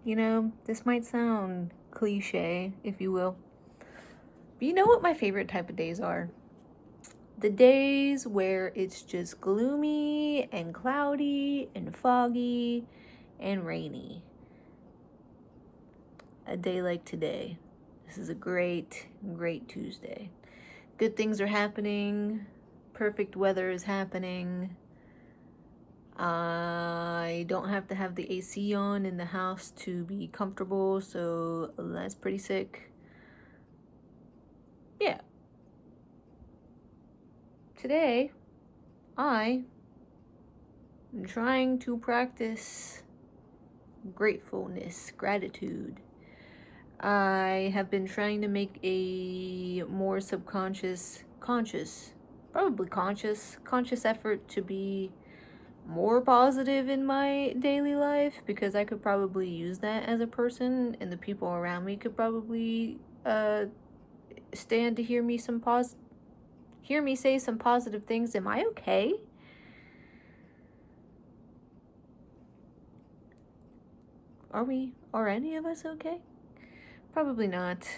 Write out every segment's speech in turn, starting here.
You know, this might sound cliche, if you will. But you know what my favorite type of days are? The days where it's just gloomy and cloudy and foggy and rainy. A day like today. This is a great, great Tuesday. Good things are happening. Perfect weather is happening. I don't have to have the AC on in the house to be comfortable, so that's pretty sick. Yeah. Today, I am trying to practice gratefulness, gratitude. I have been trying to make a more conscious effort to be more positive in my daily life, because I could probably use that as a person, and the people around me could probably stand to hear me say some positive things. Am I okay? Are any of us okay? Probably not.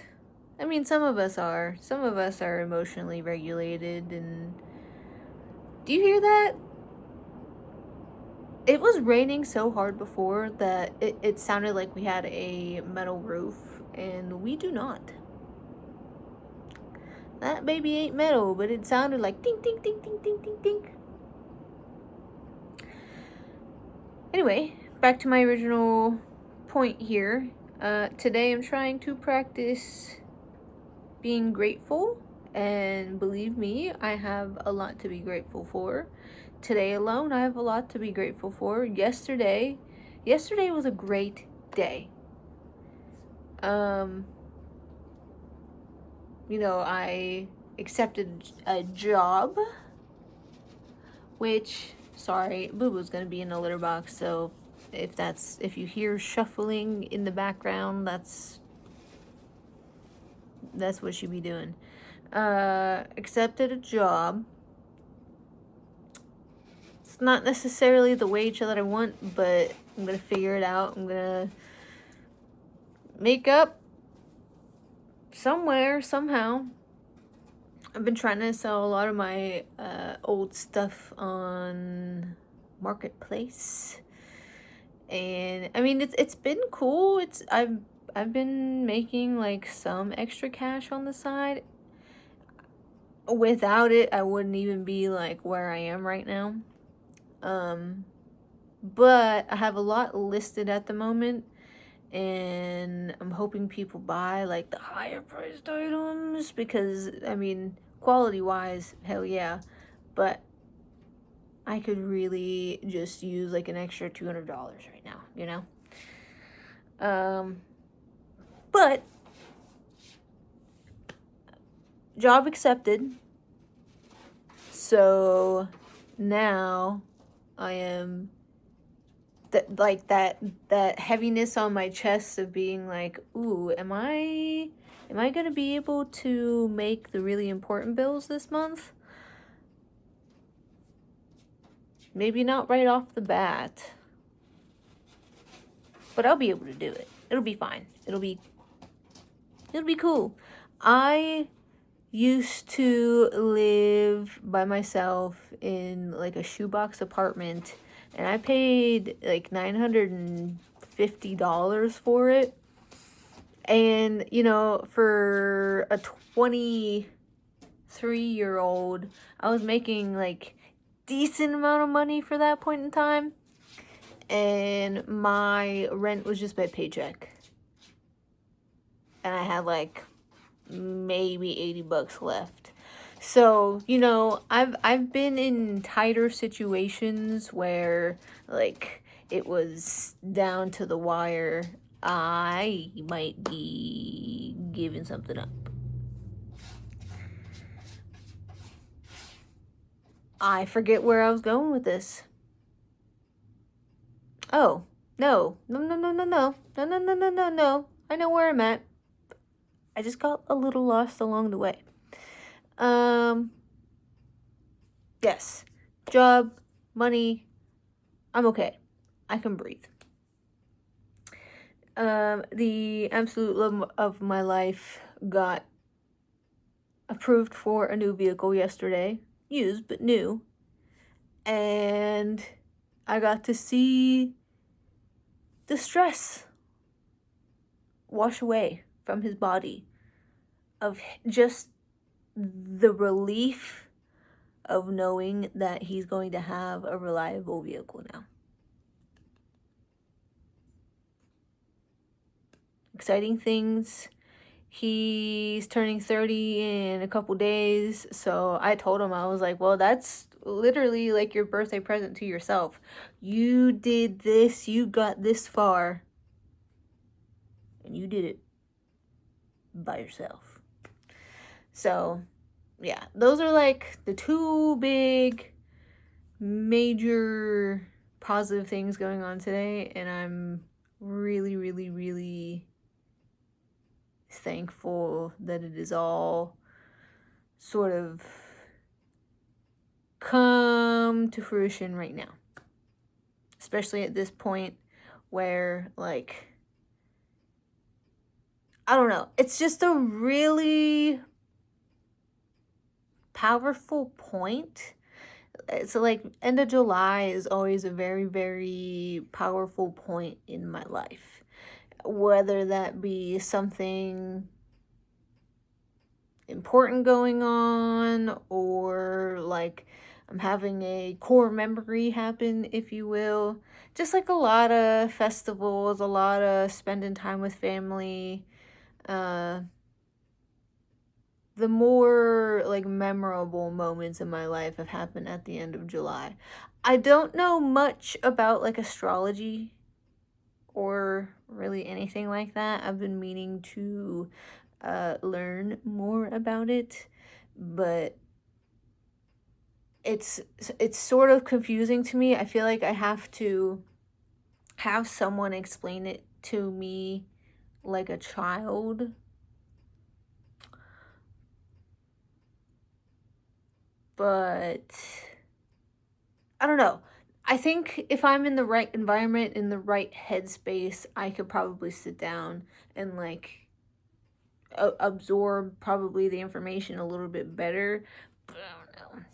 I mean, some of us are. Some of us are emotionally regulated. And do you hear that? It was raining so hard before that it sounded like we had a metal roof, and we do not. That baby ain't metal, but it sounded like ding, ding, ding, ding, ding, ding, ding. Anyway, back to my original point here. Today I'm trying to practice being grateful, and believe me, I have a lot to be grateful for. Today alone, I have a lot to be grateful for. Yesterday was a great day. I accepted a job, which, sorry, Boo Boo's gonna be in a litter box, so if you hear shuffling in the background, that's what she be doing. Accepted a job. It's not necessarily the wage that I want, but I'm gonna figure it out. I'm gonna make up somewhere, somehow. I've been trying to sell a lot of my old stuff on Marketplace, and I mean it's been cool. I've been making like some extra cash on the side. Without it, I wouldn't even be like where I am right now. But I have a lot listed at the moment, and I'm hoping people buy like the higher priced items, because I mean, quality wise, hell yeah, but I could really just use like an extra $200 right now, you know? But job accepted. So now I am that heaviness on my chest of being like, ooh, am I gonna be able to make the really important bills this month? Maybe not right off the bat, but I'll be able to do it. It'll be fine. It'll be cool. I used to live by myself in like a shoebox apartment, and I paid like $950 for it. And for a 23-year-old, I was making like decent amount of money for that point in time, and my rent was just by paycheck, and I had like maybe $80 left. So I've been in tighter situations where like it was down to the wire. I might be giving something up. I forget where I was going with this. Oh, no. No, no, no, no, no. No, no, no, no, no, no. I know where I'm at. I just got a little lost along the way. Yes. Job, money. I'm okay. I can breathe. The absolute love of my life got approved for a new vehicle yesterday. Used, but new. And I got to see the stress wash away from his body of just the relief of knowing that he's going to have a reliable vehicle now. Exciting things. He's turning 30 in a couple days, so I told him, I was like, well, that's literally like your birthday present to yourself. You did this, you got this far, and you did it by yourself. So, yeah, those are like the two big major positive things going on today, and I'm really, really, really thankful that it is all sort of come to fruition right now. Especially at this point where, like, I don't know, it's just a really powerful point. So, like, end of July is always a very, very powerful point in my life. Whether that be something important going on, or like I'm having a core memory happen, if you will. Just like a lot of festivals, a lot of spending time with family. The more like memorable moments in my life have happened at the end of July. I don't know much about like astrology or really anything like that. I've been meaning to learn more about it, but it's sort of confusing to me. I feel like I have to have someone explain it to me like a child. But I don't know. I think if I'm in the right environment, in the right headspace, I could probably sit down and like absorb probably the information a little bit better. But I don't know.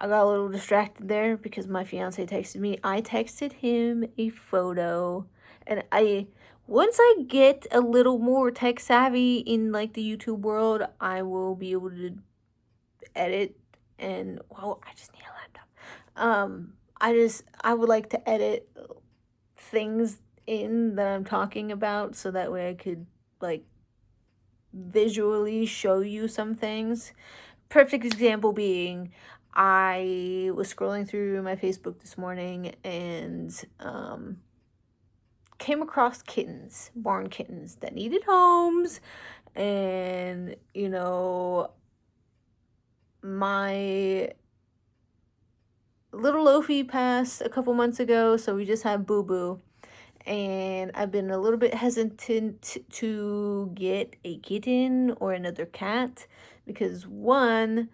I got a little distracted there because my fiance texted me. I texted him a photo, and once I get a little more tech savvy in like the YouTube world, I will be able to edit. And well, I just need a laptop. I would like to edit things in that I'm talking about, so that way I could like visually show you some things. Perfect example being, I was scrolling through my Facebook this morning and came across kittens, barn kittens that needed homes. And, you know, my little Lofi passed a couple months ago, so we just have Boo Boo. And I've been a little bit hesitant to get a kitten or another cat because, one,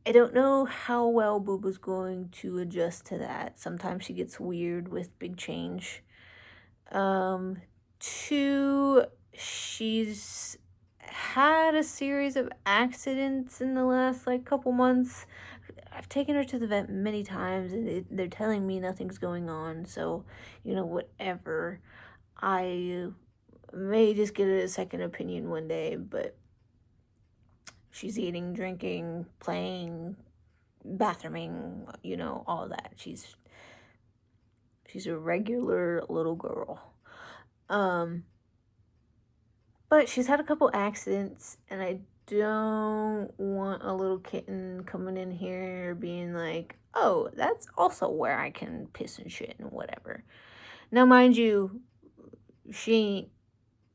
I don't know how well Boo Boo's going to adjust to that. Sometimes she gets weird with big change. Two, she's had a series of accidents in the last like couple months. I've taken her to the vet many times, and they're telling me nothing's going on. So, you know, whatever. I may just get a second opinion one day, but she's eating, drinking, playing, bathrooming, you know, all that. She's a regular little girl. But she's had a couple accidents, and I don't want a little kitten coming in here being like, oh, that's also where I can piss and shit and whatever. Now, mind you, she ain't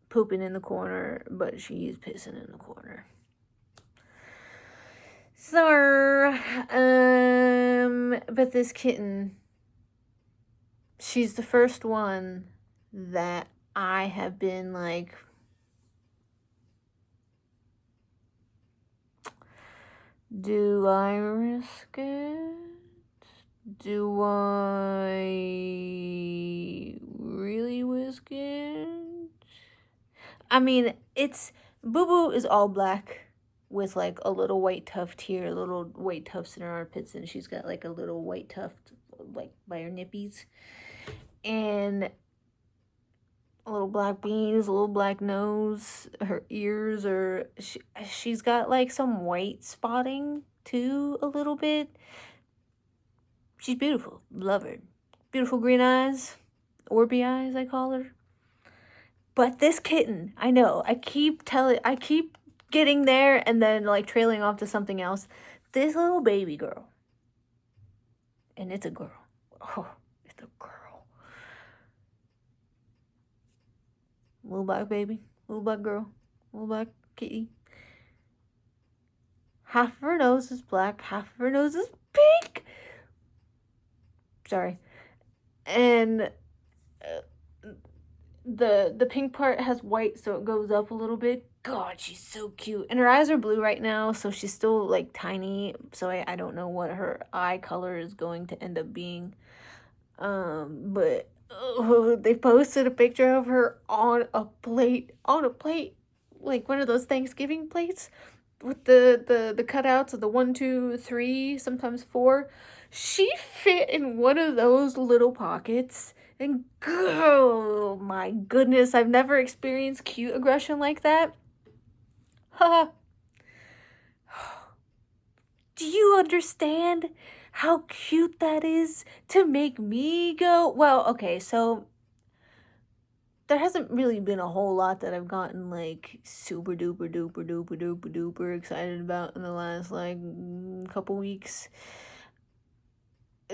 pooping in the corner, but she's pissing in the corner. So, but this kitten, she's the first one that I have been like, do I risk it? Do I I mean, it's Boo Boo is all black with like a little white tuft here, little white tufts in her armpits, and she's got like a little white tuft like by her nippies, and a little black beans, a little black nose. Her ears are she's got like some white spotting too, a little bit. She's beautiful, love her. Beautiful green eyes, Orby eyes, I call her. But this kitten, I know, I keep getting there and then like trailing off to something else. This little baby girl, and it's a girl. Oh, it's a girl. Little black baby, little black girl, little black kitty. Half of her nose is black, half of her nose is pink. Sorry. And the pink part has white, so it goes up a little bit. God, she's so cute. And her eyes are blue right now, so she's still like tiny. So I don't know what her eye color is going to end up being. But they posted a picture of her on a plate, like one of those Thanksgiving plates with the cutouts of the 1, 2, 3, sometimes 4. She fit in one of those little pockets. And oh my goodness, I've never experienced cute aggression like that. Ha. Do you understand how cute that is to make me go? Well, okay, so there hasn't really been a whole lot that I've gotten like super duper duper duper duper duper excited about in the last like couple weeks,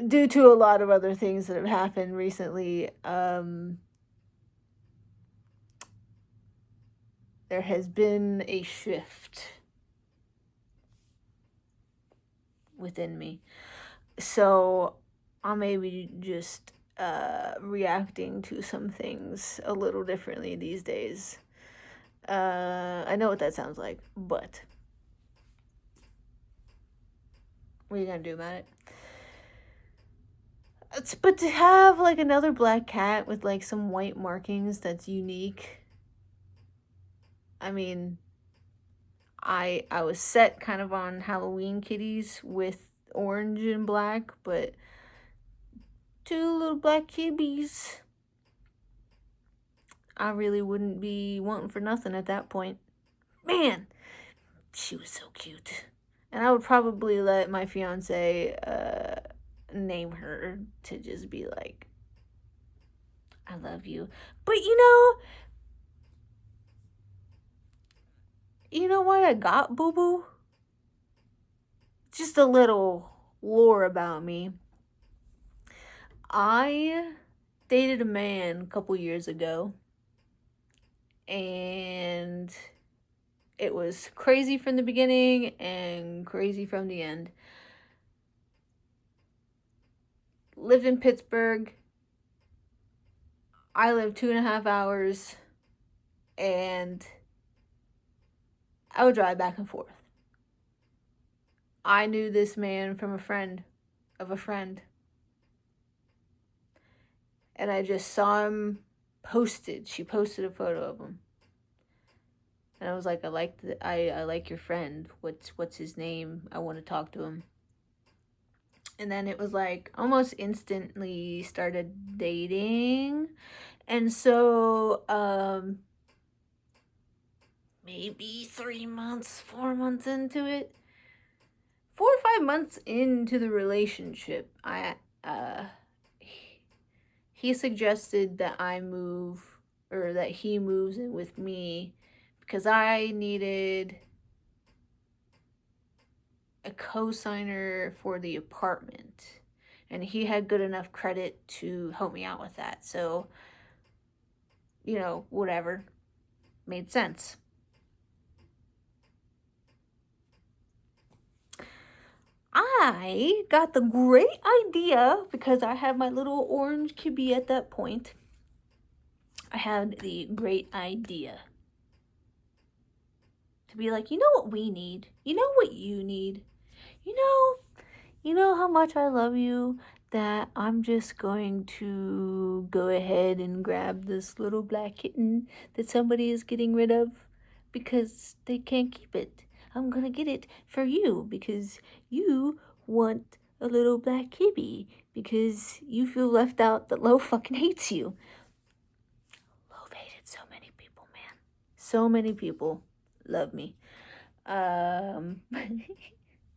due to a lot of other things that have happened recently. There has been a shift within me. So I may be just reacting to some things a little differently these days. I know what that sounds like, but what are you gonna do about it? But to have like another black cat with like some white markings that's unique. I mean, I was set kind of on Halloween kitties with orange and black, but 2 little black kitties, I really wouldn't be wanting for nothing at that point. Man, she was so cute. And I would probably let my fiance name her to just be like, I love you. But you know why I got Boo Boo? Just a little lore about me. I dated a man a couple years ago, and it was crazy from the beginning and crazy from the end. Lived in Pittsburgh. I lived 2.5 hours, and I would drive back and forth. I knew this man from a friend of a friend, and I just saw him posted. She posted a photo of him, and I was like, I like your friend. What's his name? I want to talk to him. And then it was like almost instantly started dating. And so maybe 3 months, 4 months into it, 4 or 5 months into the relationship, he suggested that I move, or that he moves in with me, because I needed a co-signer for the apartment, and he had good enough credit to help me out with that. So, whatever, made sense. I got the great idea, because I had my little orange kibby at that point. I had the great idea to be like, you know what we need? You know what you need? You know how much I love you? that I'm just going to go ahead and grab this little black kitten that somebody is getting rid of because they can't keep it. I'm gonna get it for you because you want a little black kitty because you feel left out that Lo fucking hates you. Lo hated so many people, man. So many people love me.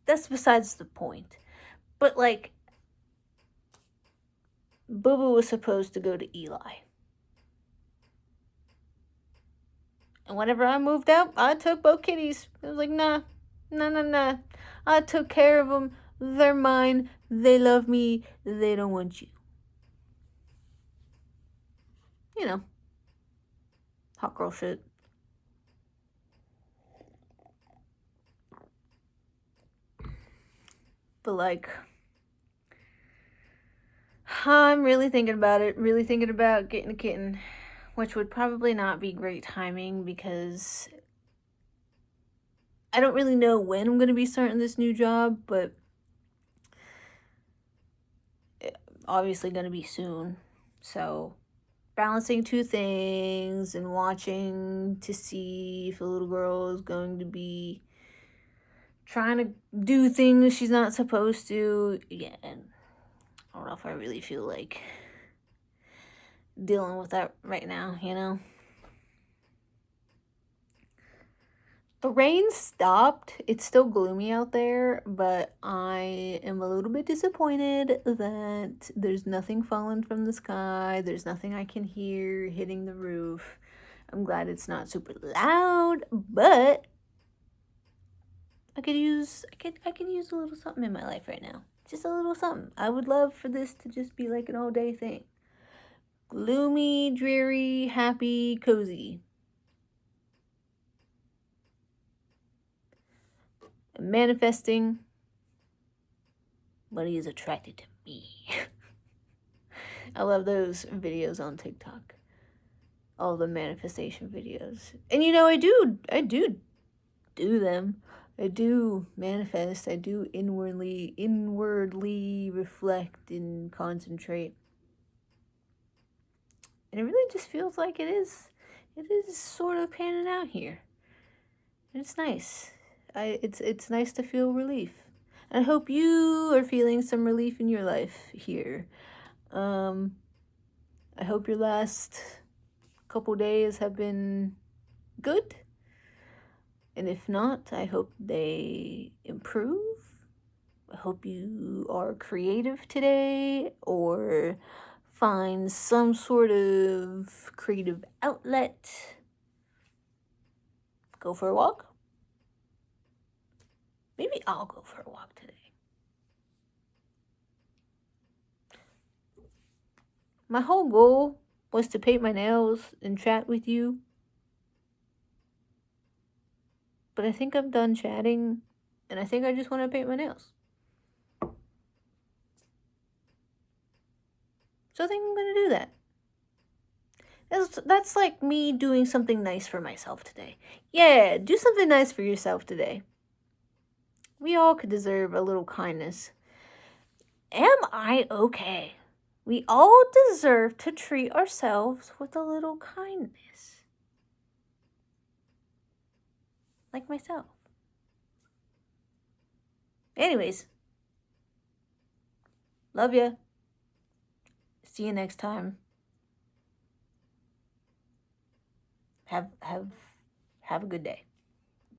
That's besides the point. But like, Boo Boo was supposed to go to Eli. And whenever I moved out, I took both kitties. I was like, nah, nah, nah, nah. I took care of them. They're mine. They love me. They don't want you. You know, hot girl shit. But like, I'm really thinking about it. Really thinking about getting a kitten. Which would probably not be great timing because I don't really know when I'm going to be starting this new job, but obviously going to be soon. So, balancing two things and watching to see if a little girl is going to be trying to do things she's not supposed to. Yeah, and I don't know if I really feel like dealing with that right now, you know? The rain stopped. It's still gloomy out there, but I am a little bit disappointed that there's nothing falling from the sky. There's nothing I can hear hitting the roof. I'm glad it's not super loud, but I could use a little something in my life right now. Just a little something. I would love for this to just be like an all day thing. Gloomy, dreary, happy, cozy. Manifesting but he is attracted to me. I love those videos on TikTok. All the manifestation videos. And you know, I do them. I do manifest. I do inwardly reflect and concentrate. And it really just feels like it is sort of panning out here. And it's nice. It's nice to feel relief. And I hope you are feeling some relief in your life here. I hope your last couple days have been good. And if not, I hope they improve. I hope you are creative today or find some sort of creative outlet. Go for a walk. Maybe I'll go for a walk today. My whole goal was to paint my nails and chat with you. But I think I'm done chatting, and I think I just want to paint my nails. So I think I'm going to do that. That's like me doing something nice for myself today. Yeah, do something nice for yourself today. We all could deserve a little kindness. Am I okay? We all deserve to treat ourselves with a little kindness. Like myself. Anyways, love ya. See you next time. Have a good day.